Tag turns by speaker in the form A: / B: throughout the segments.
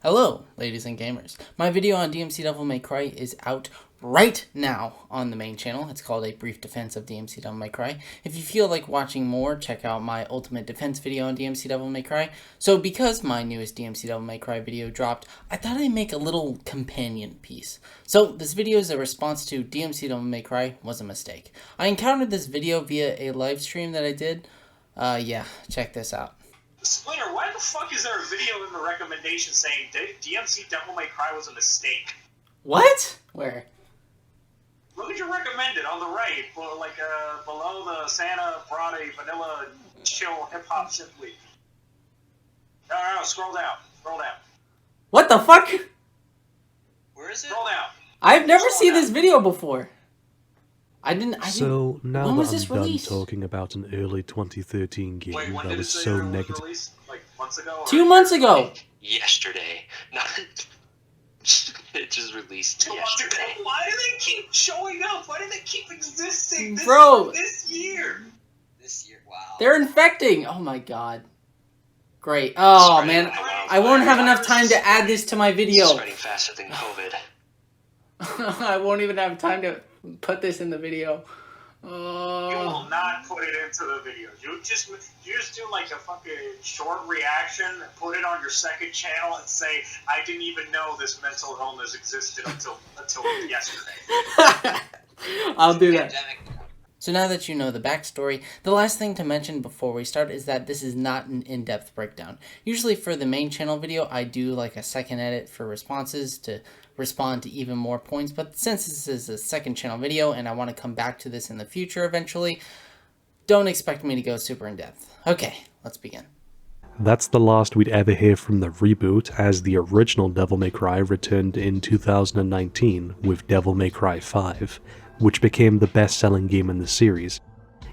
A: Hello, ladies and gamers. My video on DMC Devil May Cry is out right now on the main channel. It's called A Brief Defense of DMC Devil May Cry. If you feel like watching more, check out my Ultimate Defense video on DMC Devil May Cry. So because my newest DMC Devil May Cry video dropped, I thought I'd make a little companion piece. So this video is a response to DMC Devil May Cry was a mistake. I encountered this video via a live stream that I did. Yeah, check this out.
B: Splinter, why the fuck is there a video in the recommendation saying DMC Devil May Cry was a mistake?
A: What? Where?
B: Look at your recommended on the right, like below the Santa brought a vanilla chill hip hop simply. No, scroll down. Scroll down.
A: What the fuck?
B: Where is it? Scroll down.
A: I've never seen this video before.
C: So now
A: when was
C: that
A: this
C: I'm
A: released?
C: done talking about an early 2013 game
B: Wait, when
C: that
B: did
C: was
B: it say
C: so
B: it was
C: negative.
B: released? Like months ago?
A: 2 months ago.
D: Yesterday. Not. It just released
B: 2 months ago.
D: yesterday.
B: Why do they keep showing up? Why do they keep existing this year?
D: This year, wow.
A: They're infecting. Oh my god. Great. Oh man, I won't have enough time to add this to my video.
D: Spreading faster than COVID.
A: I won't even have time to put this in the video.
B: You will not put it into the video. You just do like a fucking short reaction, put it on your second channel, and say, "I didn't even know this mental illness existed until yesterday."
A: I'll do that. So now that you know the backstory, the last thing to mention before we start is that this is not an in-depth breakdown. Usually for the main channel video, I do like a second edit for responses to respond to even more points, but since this is a second channel video and I want to come back to this in the future eventually, don't expect me to go super in-depth. Okay, let's begin.
C: That's the last we'd ever hear from the reboot, as the original Devil May Cry returned in 2019 with Devil May Cry 5, which became the best-selling game in the series,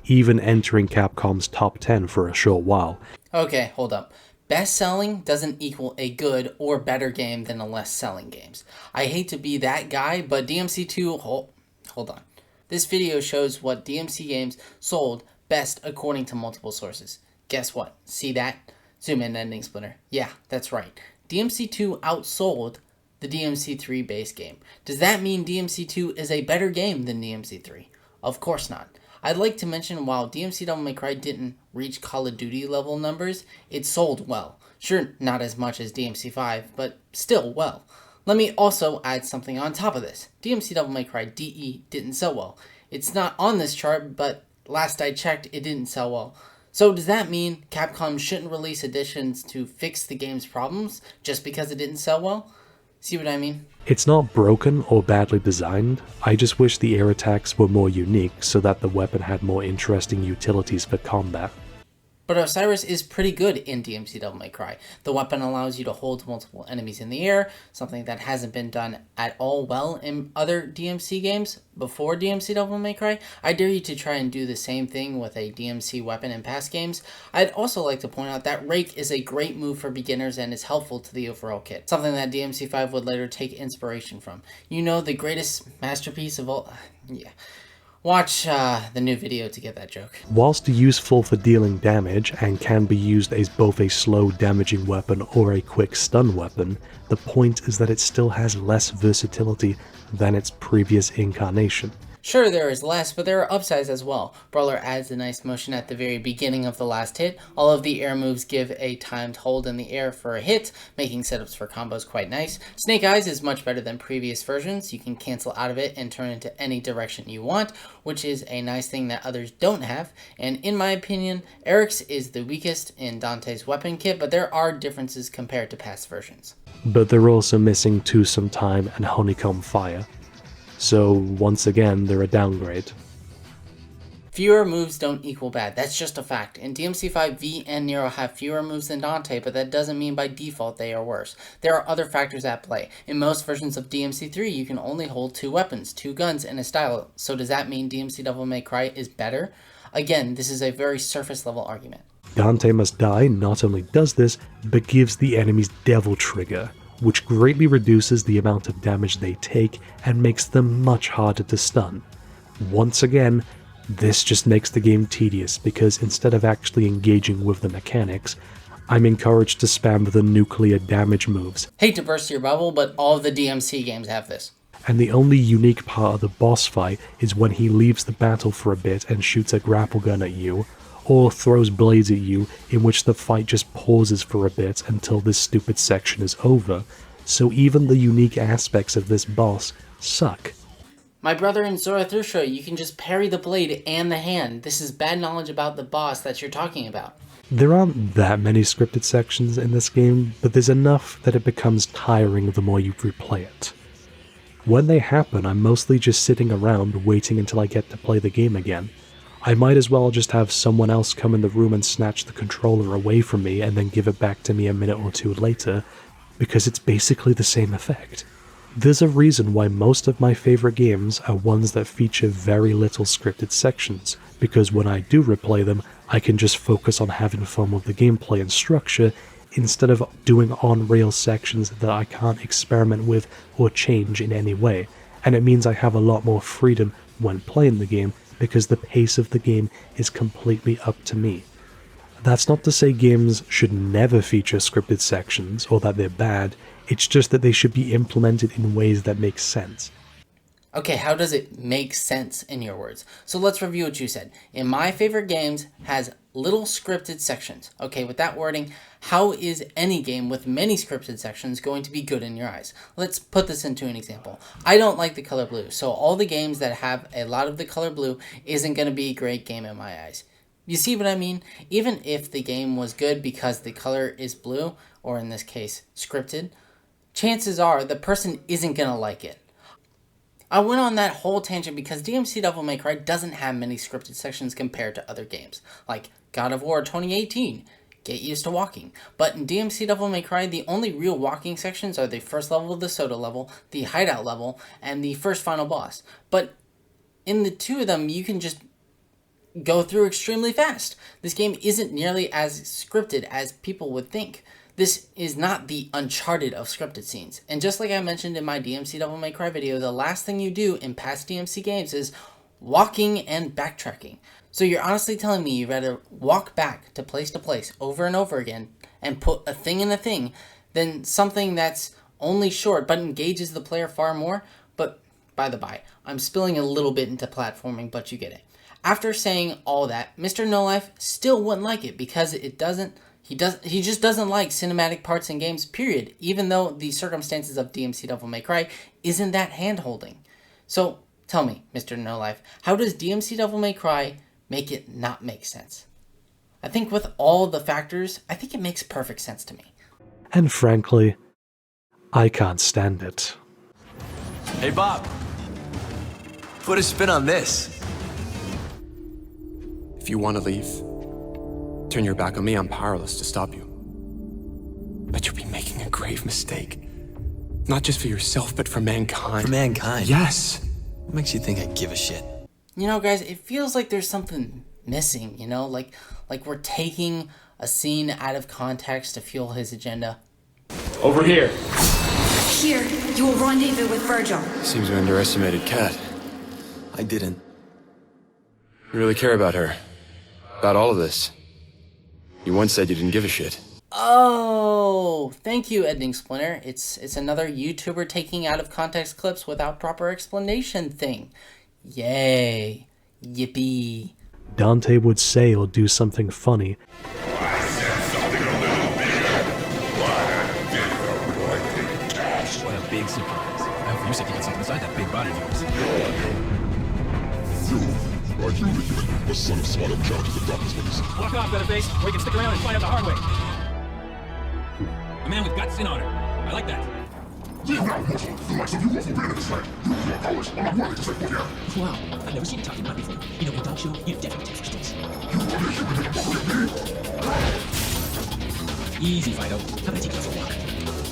C: even entering Capcom's top 10 for a short while.
A: Okay, hold up. Best-selling doesn't equal a good or better game than a less-selling games. I hate to be that guy, but DMC2... Hold on. This video shows what DMC games sold best according to multiple sources. Guess what? See that? Zoom in, ending Splinter. Yeah, that's right. DMC2 outsold the DMC3 base game. Does that mean DMC2 is a better game than DMC3? Of course not. I'd like to mention while DMC Devil May Cry didn't reach Call of Duty level numbers, it sold well. Sure, not as much as DMC5, but still well. Let me also add something on top of this. DMC Devil May Cry DE didn't sell well. It's not on this chart, but last I checked, it didn't sell well. So does that mean Capcom shouldn't release editions to fix the game's problems just because it didn't sell well? See what I mean?
C: It's not broken or badly designed, I just wish the air attacks were more unique so that the weapon had more interesting utilities for combat.
A: But Osiris is pretty good in DMC Devil May Cry. The weapon allows you to hold multiple enemies in the air, something that hasn't been done at all well in other DMC games before DMC Devil May Cry. I dare you to try and do the same thing with a DMC weapon in past games. I'd also like to point out that Rake is a great move for beginners and is helpful to the overall kit, something that DMC5 would later take inspiration from. You know, the greatest masterpiece of all... yeah. Watch the new video to get that joke.
C: Whilst useful for dealing damage and can be used as both a slow damaging weapon or a quick stun weapon, the point is that it still has less versatility than its previous incarnation.
A: Sure, there is less, but there are upsides as well. Brawler adds a nice motion at the very beginning of the last hit. All of the air moves give a timed hold in the air for a hit, making setups for combos quite nice. Snake Eyes is much better than previous versions. You can cancel out of it and turn into any direction you want, which is a nice thing that others don't have. And in my opinion, Eric's is the weakest in Dante's weapon kit, but there are differences compared to past versions.
C: But they're also missing Twosome Time and Honeycomb Fire. So, once again, they're a downgrade.
A: Fewer moves don't equal bad, that's just a fact. In DMC5, V and Nero have fewer moves than Dante, but that doesn't mean by default they are worse. There are other factors at play. In most versions of DMC3, you can only hold 2 weapons, 2 guns, and a style. So does that mean DMC Devil May Cry is better? Again, this is a very surface level argument.
C: Dante Must Die not only does this, but gives the enemies Devil Trigger, which greatly reduces the amount of damage they take and makes them much harder to stun. Once again, this just makes the game tedious because instead of actually engaging with the mechanics, I'm encouraged to spam the nuclear damage moves,
A: Hate to burst your bubble, but all of the DMC games have this.
C: and the only unique part of the boss fight is when he leaves the battle for a bit and shoots a grapple gun at you, or throws blades at you, in which the fight just pauses for a bit until this stupid section is over, so even the unique aspects of this boss suck.
A: My brother in Zarathustra, you can just parry the blade and the hand. This is bad knowledge about the boss that you're talking about.
C: There aren't that many scripted sections in this game, but there's enough that it becomes tiring the more you replay it. When they happen, I'm mostly just sitting around waiting until I get to play the game again. I might as well just have someone else come in the room and snatch the controller away from me and then give it back to me a minute or two later, because it's basically the same effect. There's a reason why most of my favorite games are ones that feature very little scripted sections, because when I do replay them, I can just focus on having fun with the gameplay and structure, instead of doing on-rails sections that I can't experiment with or change in any way, and it means I have a lot more freedom when playing the game because the pace of the game is completely up to me. That's not to say games should never feature scripted sections or that they're bad, it's just that they should be implemented in ways that make sense.
A: Okay, how does it make sense in your words? So let's review what you said. In my favorite games has little scripted sections. Okay, with that wording, how is any game with many scripted sections going to be good in your eyes? Let's put this into an example. I don't like the color blue, so all the games that have a lot of the color blue isn't going to be a great game in my eyes. You see what I mean? Even if the game was good because the color is blue, or in this case, scripted, chances are the person isn't going to like it. I went on that whole tangent because DMC Devil May Cry doesn't have many scripted sections compared to other games, like God of War 2018, Get Used to Walking. But in DMC Devil May Cry, the only real walking sections are the first level of the soda level, the hideout level, and the first final boss. But in the two of them, you can just go through extremely fast. This game isn't nearly as scripted as people would think. This is not the Uncharted of scripted scenes. And just like I mentioned in my DMC Devil May Cry video, the last thing you do in past DMC games is walking and backtracking. So you're honestly telling me you'd rather walk back to place over and over again and put a thing in a thing than something that's only short but engages the player far more? But by the by, I'm spilling a little bit into platforming, but you get it. After saying all that, Mr. No Life still wouldn't like it because it doesn't. He just doesn't like cinematic parts in games, period, even though the circumstances of DMC Devil May Cry isn't that hand-holding. So, tell me, Mr. No Life, how does DMC Devil May Cry make it not make sense? I think with all the factors, I think it makes perfect sense to me.
C: And frankly, I can't stand it.
E: Hey, Bob. Put a spin on this.
F: If you want to leave, turn your back on me, I'm powerless to stop you. But you'll be making a grave mistake. Not just for yourself, but for mankind.
E: For mankind?
F: Yes!
E: What makes you think I give a shit?
A: You know, guys, it feels like there's something missing, you know? Like we're taking a scene out of context to fuel his agenda.
F: Over here!
G: Here, you will rendezvous with Virgil.
F: Seems we underestimated Kat.
E: I didn't.
F: You really care about her. About all of this. You once said you didn't give a shit.
A: Oh, thank you, Editing Splinter. It's another YouTuber taking out of context clips without proper explanation thing. Yay. Yippee.
C: Dante would say or do something funny,
H: What a big surprise. I hope you said you had something beside that big body of yours.
I: Are you the human, the son of Swallow John to the darkness police?
H: Walk off, Leatherface, or you can stick around and find out the hard way. A man with guts and honor. I like that.
I: Leave now, mortal. The likes of you will forbid in this land. You are powers are not worthy to say what you have.
H: Wow, I've never seen you talking about before. You know, in dog show, you definitely take first place.
I: You are the human that walk with me.
H: Easy, Fido. How about I take you for a walk?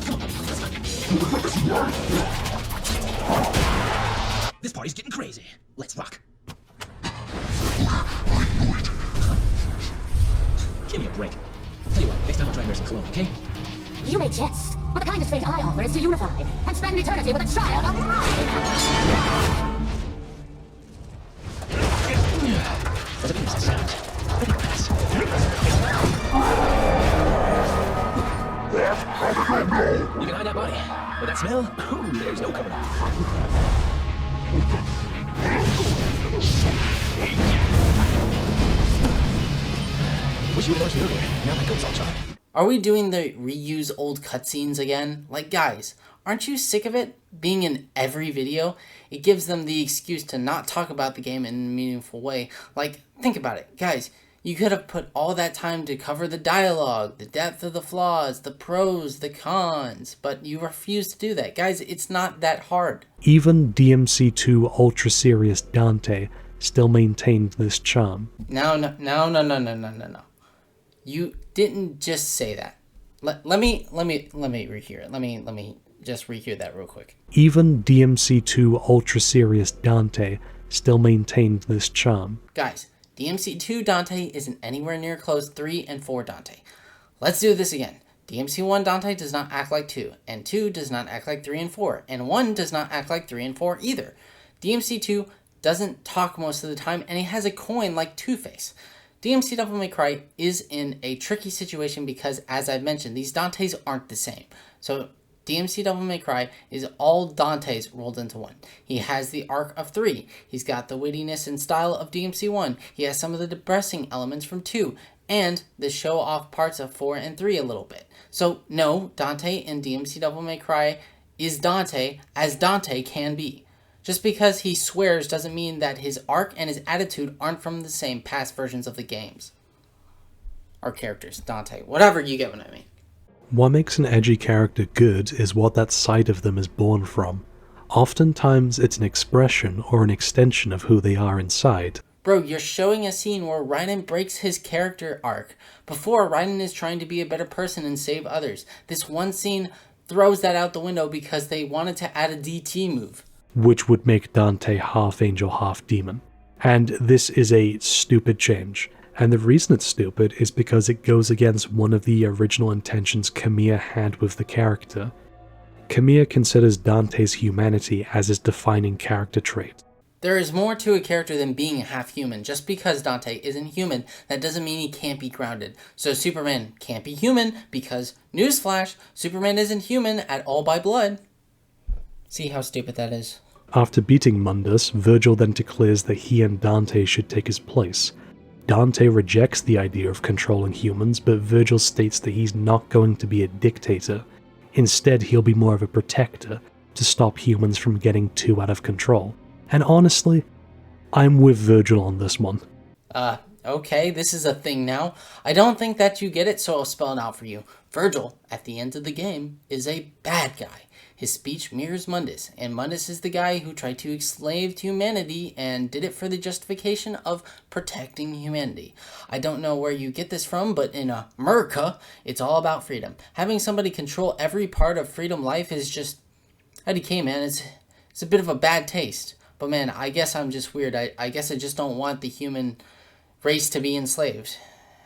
H: Come on, let's go.
I: You regret this, you are.
H: This party's getting crazy. Let's rock. Give me a break. Tell you what, next time I'll try and wear some cologne, okay?
G: You may jest, but the kindest fate I offer is to unify and spend eternity with a child of mine.
H: Does it mean this sound? Pretty fast.
E: buddy. But that smell? Ooh, there's no coming out. Wish you would have noticed me earlier. Now my coat's all charred.
A: Are we doing the reuse old cutscenes again? Like, guys, aren't you sick of it being in every video? It gives them the excuse to not talk about the game in a meaningful way. Like, think about it. Guys, you could have put all that time to cover the dialogue, the depth of the flaws, the pros, the cons, but you refuse to do that. Guys, it's not that hard.
C: Even DMC2 ultra serious Dante still maintained this charm.
A: No. You didn't just say that. Let me rehear it. Let me just rehear that real quick.
C: Even DMC2 ultra serious Dante still maintained this charm.
A: Guys, DMC2 Dante isn't anywhere near close 3 and 4 Dante. Let's do this again. DMC1 Dante does not act like 2, and 2 does not act like 3 and 4, and 1 does not act like 3 and 4 either. DMC2 doesn't talk most of the time, and he has a coin like Two-Face. DMC Devil May Cry is in a tricky situation because, as I've mentioned, these Dantes aren't the same. So DMC Devil May Cry is all Dantes rolled into one. He has the arc of 3. He's got the wittiness and style of DMC1. He has some of the depressing elements from 2, and the show-off parts of 4 and 3 a little bit. So no, Dante in DMC Devil May Cry is Dante as Dante can be. Just because he swears doesn't mean that his arc and his attitude aren't from the same past versions of the games. Or characters, Dante, whatever, you get what I mean.
C: What makes an edgy character good is what that side of them is born from. Oftentimes it's an expression or an extension of who they are inside.
A: Bro, you're showing a scene where Raiden breaks his character arc. Before, Raiden is trying to be a better person and save others. This one scene throws that out the window because they wanted to add a DT move,
C: which would make Dante half angel, half demon. And this is a stupid change. And the reason it's stupid is because it goes against one of the original intentions Kamiya had with the character. Kamiya considers Dante's humanity as his defining character trait.
A: There is more to a character than being half human. Just because Dante isn't human, that doesn't mean he can't be grounded. So Superman can't be human because, newsflash, Superman isn't human at all by blood. See how stupid that is?
C: After beating Mundus, Virgil then declares that he and Dante should take his place. Dante rejects the idea of controlling humans, but Virgil states that he's not going to be a dictator. Instead, he'll be more of a protector, to stop humans from getting too out of control. And honestly, I'm with Virgil on this one.
A: Okay, this is a thing now. I don't think that you get it, so I'll spell it out for you. Virgil, at the end of the game, is a bad guy. His speech mirrors Mundus, and Mundus is the guy who tried to enslave humanity and did it for the justification of protecting humanity. I don't know where you get this from, but in America, it's all about freedom. Having somebody control every part of freedom life is just... IDK, man, it's a bit of a bad taste. But man, I guess I'm just weird. I guess I just don't want the human race to be enslaved.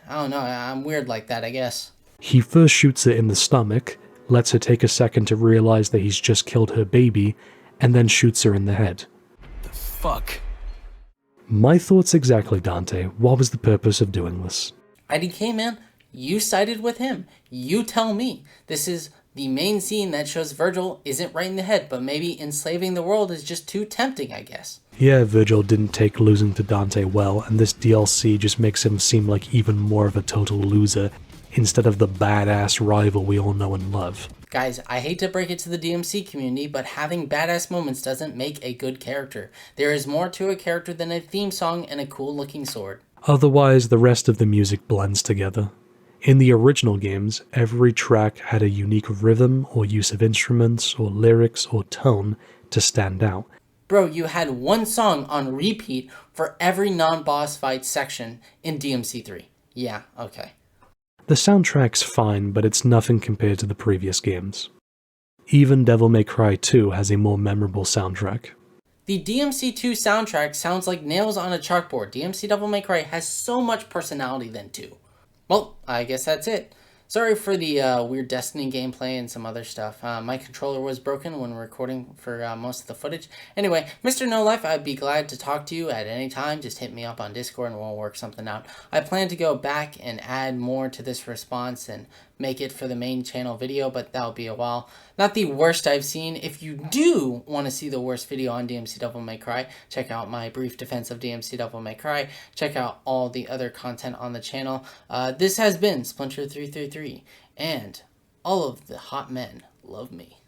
A: I don't know, I'm weird like that, I guess.
C: He first shoots her in the stomach, lets her take a second to realize that he's just killed her baby, and then shoots her in the head.
E: The fuck?
C: My thoughts exactly, Dante. What was the purpose of doing this?
A: IDK, man, you sided with him. You tell me. This is the main scene that shows Virgil isn't right in the head, but maybe enslaving the world is just too tempting, I guess.
C: Yeah, Virgil didn't take losing to Dante well, and this DLC just makes him seem like even more of a total loser, instead of the badass rival we all know and love.
A: Guys, I hate to break it to the DMC community, but having badass moments doesn't make a good character. There is more to a character than a theme song and a cool looking sword.
C: Otherwise, the rest of the music blends together. In the original games, every track had a unique rhythm or use of instruments or lyrics or tone to stand out.
A: Bro, you had one song on repeat for every non-boss fight section in DMC3. Yeah, okay.
C: The soundtrack's fine, but it's nothing compared to the previous games. Even Devil May Cry 2 has a more memorable soundtrack.
A: The DMC2 soundtrack sounds like nails on a chalkboard. DMC Devil May Cry has so much personality than 2. Well, I guess that's it. Sorry for the weird Destiny gameplay and some other stuff. My controller was broken when recording for most of the footage. Anyway, Mr. No Life, I'd be glad to talk to you at any time. Just hit me up on Discord and we'll work something out. I plan to go back and add more to this response and make it for the main channel video, but that'll be a while. Not the worst I've seen. If you do want to see the worst video on DMC Devil May Cry, check out my brief defense of DMC Devil May Cry. Check out all the other content on the channel. This has been Splinter333, and all of the hot men love me.